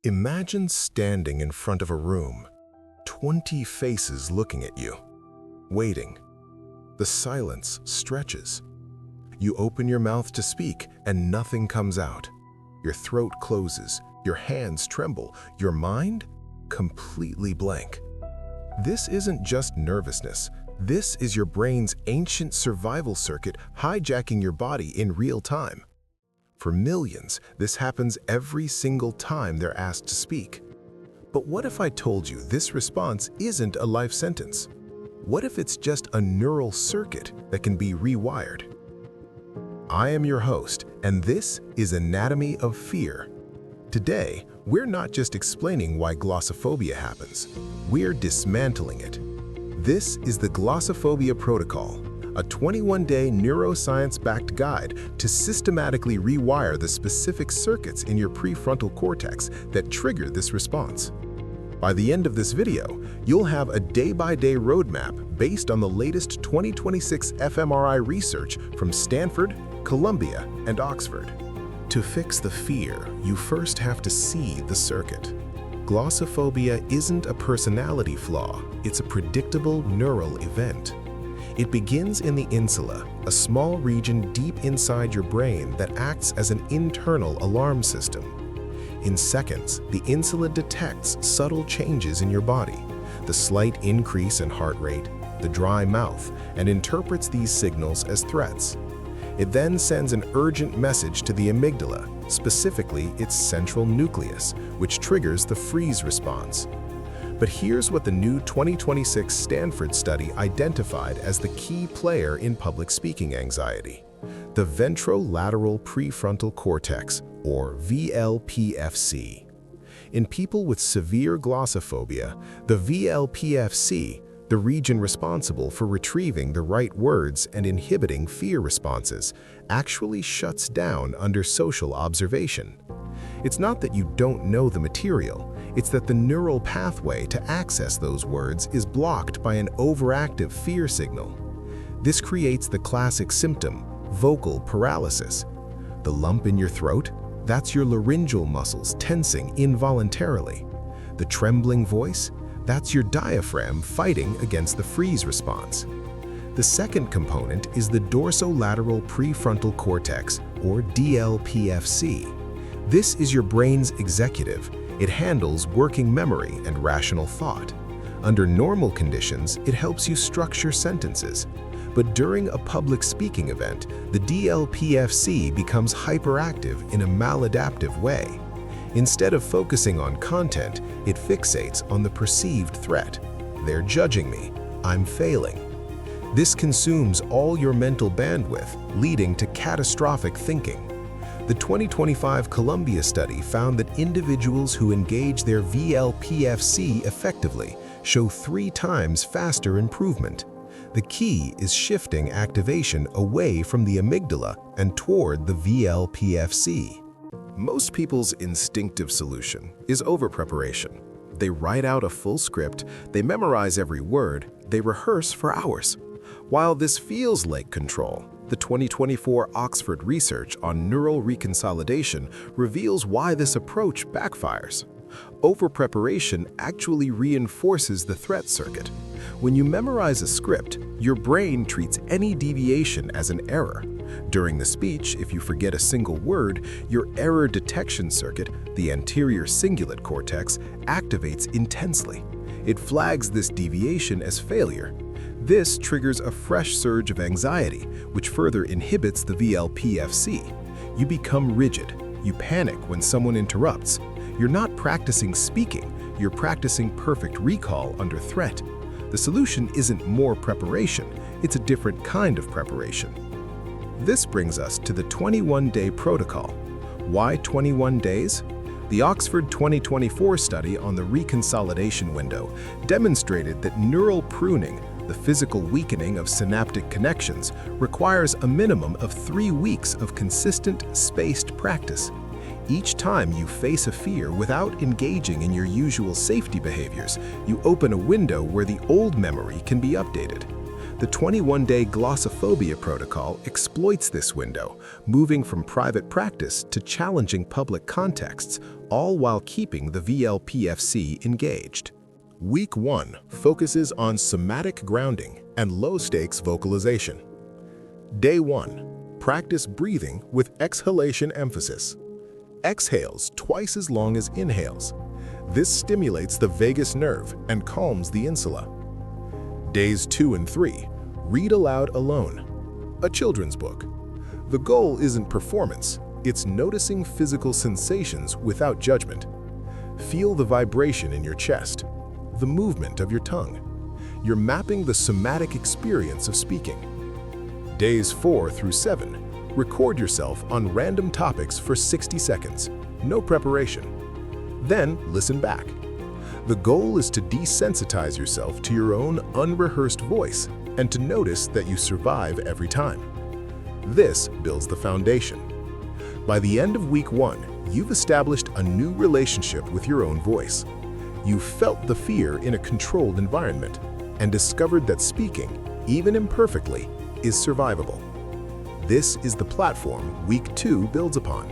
Imagine standing in front of a room, 20 faces looking at you, waiting. The silence stretches. You open your mouth to speak and nothing comes out. Your throat closes, your hands tremble, your mind completely blank. This isn't just nervousness. This is your brain's ancient survival circuit hijacking your body in real time. For millions, this happens every single time they're asked to speak. But what if I told you this response isn't a life sentence? What if it's just a neural circuit that can be rewired? I am your host, and this is Anatomy of Fear. Today, we're not just explaining why glossophobia happens, we're dismantling it. This is the Glossophobia Protocol, a 21-day neuroscience-backed guide to systematically rewire the specific circuits in your prefrontal cortex that trigger this response. By the end of this video, you'll have a day-by-day roadmap based on the latest 2026 fMRI research from Stanford, Columbia, and Oxford. To fix the fear, you first have to see the circuit. Glossophobia isn't a personality flaw, it's a predictable neural event. It begins in the insula, a small region deep inside your brain that acts as an internal alarm system. In seconds, the insula detects subtle changes in your body, the slight increase in heart rate, the dry mouth, and interprets these signals as threats. It then sends an urgent message to the amygdala, specifically its central nucleus, which triggers the freeze response. But here's what the new 2026 Stanford study identified as the key player in public speaking anxiety: the ventrolateral prefrontal cortex, or VLPFC. In people with severe glossophobia, the VLPFC, the region responsible for retrieving the right words and inhibiting fear responses, actually shuts down under social observation. It's not that you don't know the material, it's that the neural pathway to access those words is blocked by an overactive fear signal. This creates the classic symptom, vocal paralysis. The lump in your throat, that's your laryngeal muscles tensing involuntarily. The trembling voice, that's your diaphragm fighting against the freeze response. The second component is the dorsolateral prefrontal cortex, or DLPFC. This is your brain's executive. It handles working memory and rational thought. Under normal conditions, it helps you structure sentences. But during a public speaking event, the DLPFC becomes hyperactive in a maladaptive way. Instead of focusing on content, it fixates on the perceived threat. They're judging me. I'm failing. This consumes all your mental bandwidth, leading to catastrophic thinking. The 2025 Columbia study found that individuals who engage their VLPFC effectively show 3 times faster improvement. The key is shifting activation away from the amygdala and toward the VLPFC. Most people's instinctive solution is over-preparation. They write out a full script, they memorize every word, they rehearse for hours. While this feels like control, the 2024 Oxford research on neural reconsolidation reveals why this approach backfires. Over-preparation actually reinforces the threat circuit. When you memorize a script, your brain treats any deviation as an error. During the speech, if you forget a single word, your error detection circuit, the anterior cingulate cortex, activates intensely. It flags this deviation as failure. This triggers a fresh surge of anxiety, which further inhibits the VLPFC. You become rigid. You panic when someone interrupts. You're not practicing speaking, you're practicing perfect recall under threat. The solution isn't more preparation, it's a different kind of preparation. This brings us to the 21-day protocol. Why 21 days? The Oxford 2024 study on the reconsolidation window demonstrated that neural pruning, the physical weakening of synaptic connections, requires a minimum of 3 weeks of consistent, spaced practice. Each time you face a fear without engaging in your usual safety behaviors, you open a window where the old memory can be updated. The 21-day Glossophobia protocol exploits this window, moving from private practice to challenging public contexts, all while keeping the VLPFC engaged. Week 1 focuses on somatic grounding and low-stakes vocalization. Day 1. Practice breathing with exhalation emphasis. Exhales twice as long as inhales. This stimulates the vagus nerve and calms the insula. Days 2 and 3. Read aloud alone. A children's book. The goal isn't performance, it's noticing physical sensations without judgment. Feel the vibration in your chest, the movement of your tongue. You're mapping the somatic experience of speaking. Days 4 through 7. Record yourself on random topics for 60 seconds. No preparation. Then listen back. The goal is to desensitize yourself to your own unrehearsed voice and to notice that you survive every time. This builds the foundation. By the end of week 1, you've established a new relationship with your own voice. You've felt the fear in a controlled environment and discovered that speaking, even imperfectly, is survivable. This is the platform week 2 builds upon.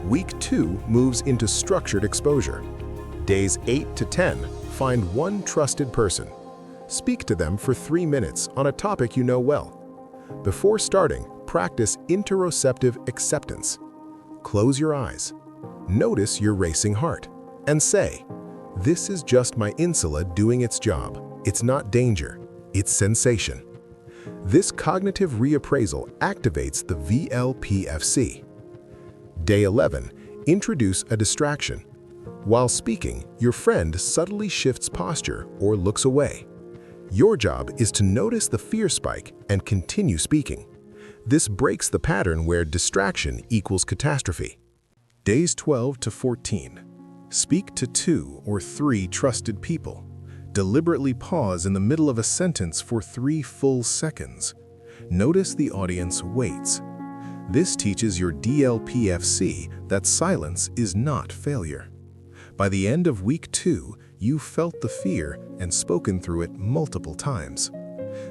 Week 2 moves into structured exposure. Days 8 to 10, find one trusted person. Speak to them for 3 minutes on a topic you know well. Before starting, practice interoceptive acceptance. Close your eyes. Notice your racing heart and say, "This is just my insula doing its job. It's not danger, it's sensation." This cognitive reappraisal activates the VLPFC. Day 11, introduce a distraction. While speaking, your friend subtly shifts posture or looks away. Your job is to notice the fear spike and continue speaking. This breaks the pattern where distraction equals catastrophe. Days 12 to 14. Speak to 2 or 3 trusted people. Deliberately pause in the middle of a sentence for 3 full seconds. Notice the audience waits. This teaches your DLPFC that silence is not failure. By the end of week 2, you felt the fear and spoken through it multiple times.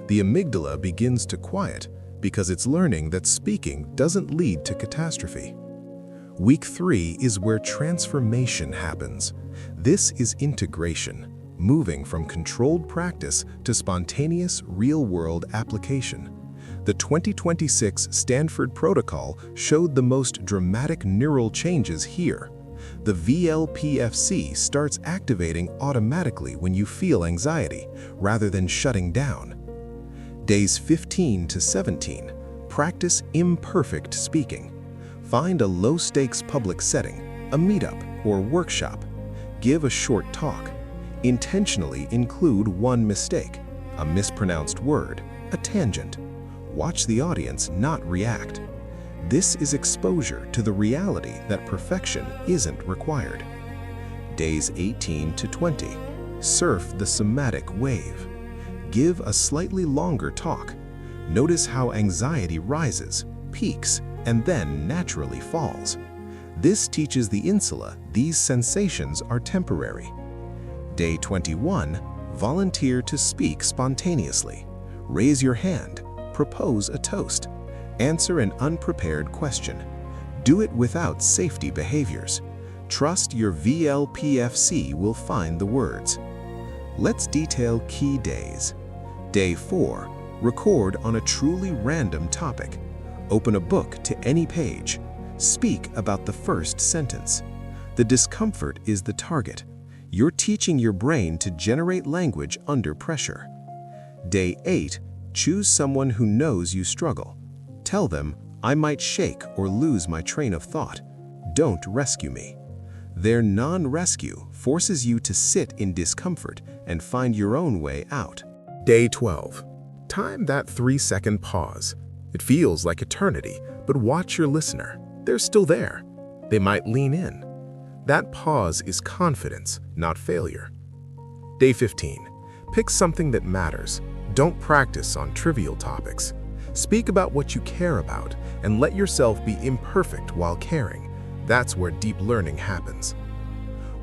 The amygdala begins to quiet because it's learning that speaking doesn't lead to catastrophe. Week 3 is where transformation happens. This is integration, moving from controlled practice to spontaneous real-world application. The 2026 Stanford protocol showed the most dramatic neural changes here. The VLPFC starts activating automatically when you feel anxiety, rather than shutting down. Days 15 to 17, practice imperfect speaking. Find a low-stakes public setting, a meetup or workshop. Give a short talk. Intentionally include one mistake, a mispronounced word, a tangent. Watch the audience, not react. This is exposure to the reality that perfection isn't required. Days 18 to 20. Surf the somatic wave. Give a slightly longer talk. Notice how anxiety rises, peaks, and then naturally falls. This teaches the insula these sensations are temporary. Day 21. Volunteer to speak spontaneously. Raise your hand. Propose a toast. Answer an unprepared question. Do it without safety behaviors. Trust your VLPFC will find the words. Let's detail key days. Day 4. Record on a truly random topic. Open a book to any page. Speak about the first sentence. The discomfort is the target. You're teaching your brain to generate language under pressure. Day 8. Choose someone who knows you struggle. Tell them, "I might shake or lose my train of thought. Don't rescue me." Their non-rescue forces you to sit in discomfort and find your own way out. Day 12. Time that 3-second pause. It feels like eternity, but watch your listener. They're still there. They might lean in. That pause is confidence, not failure. Day 15. Pick something that matters. Don't practice on trivial topics. Speak about what you care about and let yourself be imperfect while caring. That's where deep learning happens.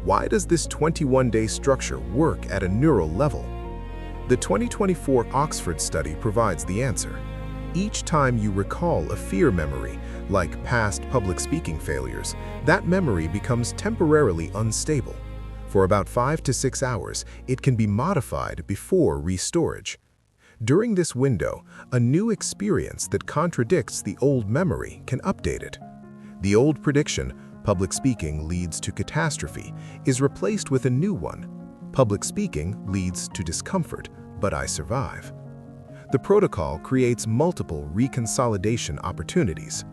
Why does this 21-day structure work at a neural level? The 2024 Oxford study provides the answer. Each time you recall a fear memory, like past public speaking failures, that memory becomes temporarily unstable. For about 5 to 6 hours, it can be modified before restorage. During this window, a new experience that contradicts the old memory can update it. The old prediction, public speaking leads to catastrophe, is replaced with a new one. Public speaking leads to discomfort, but I survive. The protocol creates multiple reconsolidation opportunities.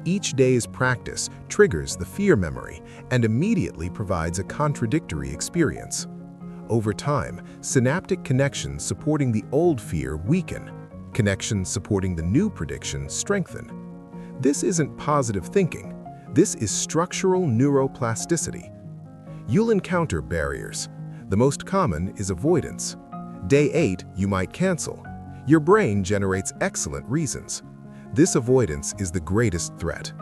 Each day's practice triggers the fear memory and immediately provides a contradictory experience. Over time, synaptic connections supporting the old fear weaken. Connections supporting the new prediction strengthen. This isn't positive thinking. This is structural neuroplasticity. You'll encounter barriers. The most common is avoidance. Day 8, you might cancel. Your brain generates excellent reasons. This avoidance is the greatest threat.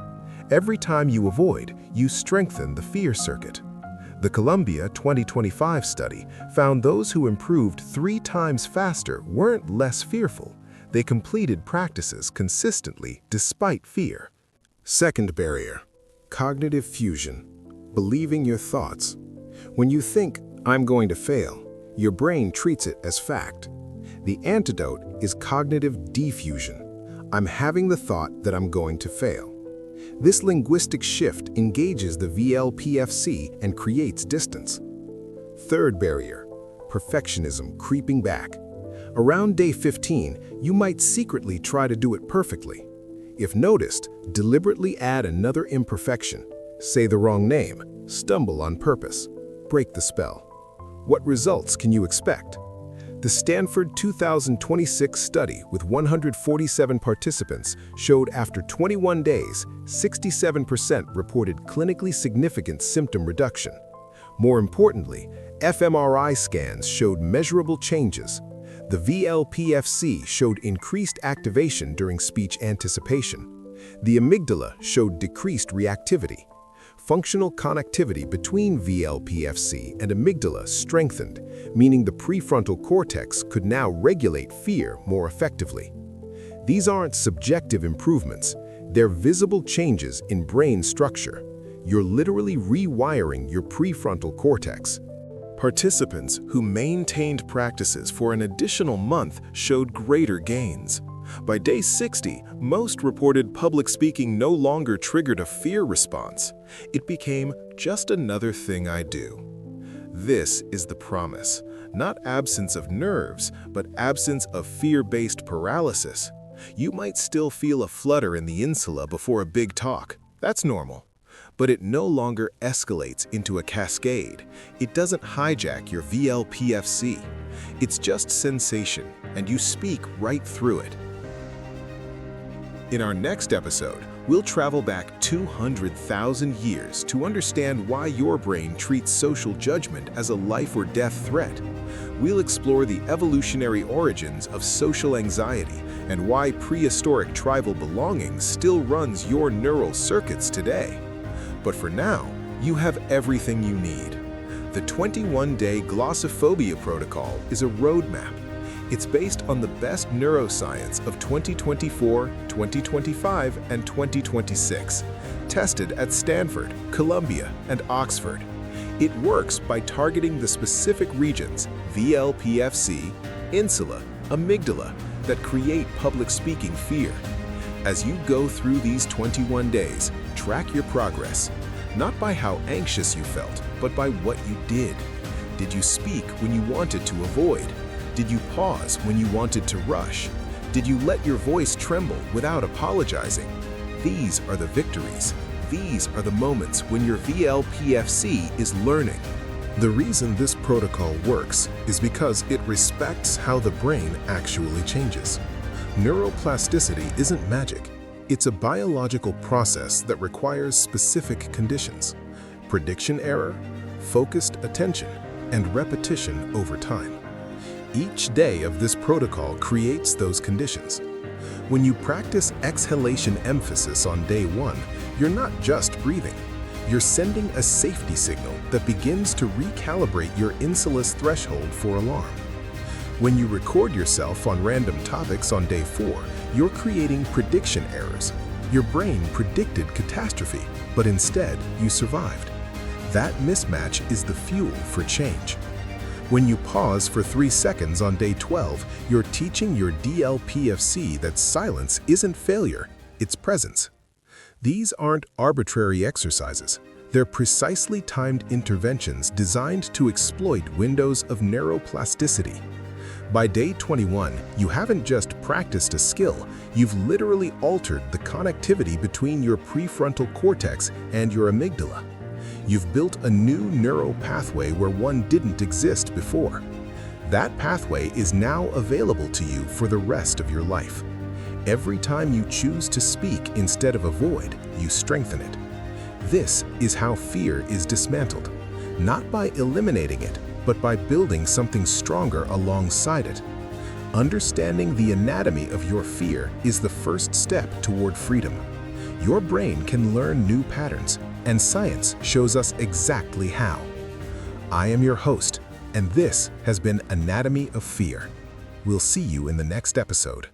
Every time you avoid, you strengthen the fear circuit. The Columbia 2025 study found those who improved 3 times faster weren't less fearful. They completed practices consistently despite fear. Second barrier, cognitive fusion, believing your thoughts. When you think, "I'm going to fail," your brain treats it as fact. The antidote is cognitive diffusion. I'm having the thought that I'm going to fail. This linguistic shift engages the VLPFC and creates distance. Third barrier, perfectionism creeping back. Around day 15, you might secretly try to do it perfectly. If noticed, deliberately add another imperfection. Say the wrong name, stumble on purpose, break the spell. What results can you expect? The Stanford 2026 study with 147 participants showed after 21 days, 67% reported clinically significant symptom reduction. More importantly, fMRI scans showed measurable changes. The VLPFC showed increased activation during speech anticipation. The amygdala showed decreased reactivity. Functional connectivity between VLPFC and amygdala strengthened, meaning the prefrontal cortex could now regulate fear more effectively. These aren't subjective improvements, they're visible changes in brain structure. You're literally rewiring your prefrontal cortex. Participants who maintained practices for an additional month showed greater gains. By day 60, most reported public speaking no longer triggered a fear response. It became just another thing I do. This is the promise, not absence of nerves, but absence of fear-based paralysis. You might still feel a flutter in the insula before a big talk. That's normal. But it no longer escalates into a cascade. It doesn't hijack your VLPFC. It's just sensation, and you speak right through it. In our next episode, we'll travel back 200,000 years to understand why your brain treats social judgment as a life or death threat. We'll explore the evolutionary origins of social anxiety and why prehistoric tribal belonging still runs your neural circuits today. But for now, you have everything you need. The 21-day Glossophobia protocol is a roadmap. It's based on the best neuroscience of 2024, 2025, and 2026, tested at Stanford, Columbia, and Oxford. It works by targeting the specific regions, VLPFC, Insula, amygdala, that create public speaking fear. As you go through these 21 days, track your progress, not by how anxious you felt, but by what you did. Did you speak when you wanted to avoid? Did you pause when you wanted to rush? Did you let your voice tremble without apologizing? These are the victories. These are the moments when your VLPFC is learning. The reason this protocol works is because it respects how the brain actually changes. Neuroplasticity isn't magic. It's a biological process that requires specific conditions: prediction error, focused attention, and repetition over time. Each day of this protocol creates those conditions. When you practice exhalation emphasis on day 1, you're not just breathing. You're sending a safety signal that begins to recalibrate your insula's threshold for alarm. When you record yourself on random topics on day 4, you're creating prediction errors. Your brain predicted catastrophe, but instead you survived. That mismatch is the fuel for change. When you pause for 3 seconds on day 12, you're teaching your DLPFC that silence isn't failure, it's presence. These aren't arbitrary exercises. They're precisely timed interventions designed to exploit windows of neuroplasticity. By day 21, you haven't just practiced a skill, you've literally altered the connectivity between your prefrontal cortex and your amygdala. You've built a new neural pathway where one didn't exist before. That pathway is now available to you for the rest of your life. Every time you choose to speak instead of avoid, you strengthen it. This is how fear is dismantled, not by eliminating it, but by building something stronger alongside it. Understanding the anatomy of your fear is the first step toward freedom. Your brain can learn new patterns, and science shows us exactly how. I am your host, and this has been Anatomy of Fear. We'll see you in the next episode.